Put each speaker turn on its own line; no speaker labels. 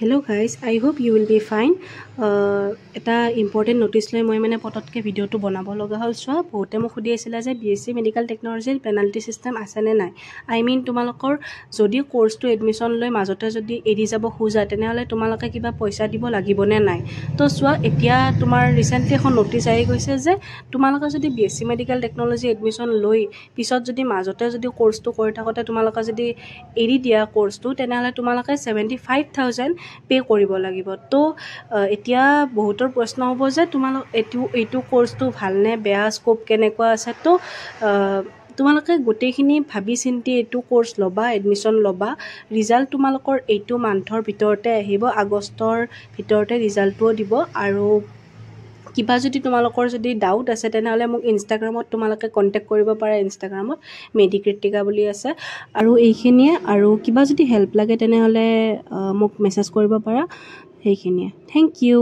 Hello guys, I hope you will be fine. এটা important notice লৈ মই পটককৈ ভিডিঅ'টো বনাব লগা হ'ল। চোৱা, বহুতে মোক সুধি আছিলে যে BSc মেডিকেল টেকন'লজিৰ পেনাল্টি চিষ্টেম আছেনে নাই। তোমালোকৰ যদি কোৰ্চটো এডমিশ্যন লৈ মাজতে যদি এৰি যাব খোজা তেনেহ'লে তোমালোকে কিবা পইচা দিব লাগিবনে নাই। তো চোৱা, এতিয়া তোমাৰ ৰিচেণ্টলি এখন নোটিছ আহি গৈছে যে তোমালোকে যদি BSc মেডিকেল টেকন'লজি এডমিশ্যন লৈ পিছত যদি মাজতে যদি কোৰ্চটো কৰি থাকোঁতে তোমালোকে যদি এৰি দিয়া কোৰ্চটো তেনেহ'লে তোমালোকে 75,000 পে' কৰিব লাগিব। তো এতিয়া বহুতৰ প্ৰশ্ন হ'ব যে এইটো কোৰ্চটো ভালনে বেয়া, স্ক'প কেনেকুৱা আছে। তো তোমালোকে গোটেইখিনি ভাবি চিন্তি এইটো কোৰ্চ ল'বা, এডমিশ্যন ল'বা। ৰিজাল্ট তোমালোকৰ এইটো মান্থৰ ভিতৰতে আহিব, আগষ্টৰ ভিতৰতে ৰিজাল্টটোও দিব। আৰু কিবা যদি তোমালোকৰ যদি ডাউট আছে তেনেহ'লে মোক ইনষ্টাগ্ৰামত তোমালোকে কণ্টেক্ট কৰিব পাৰা। ইনষ্টাগ্ৰামত মেডিক্ৰিটিকা বুলি আছে। আৰু এইখিনিয়ে, আৰু কিবা যদি হেল্প লাগে তেনেহ'লে মোক মেছেজ কৰিব পাৰা। সেইখিনিয়ে। Thank U.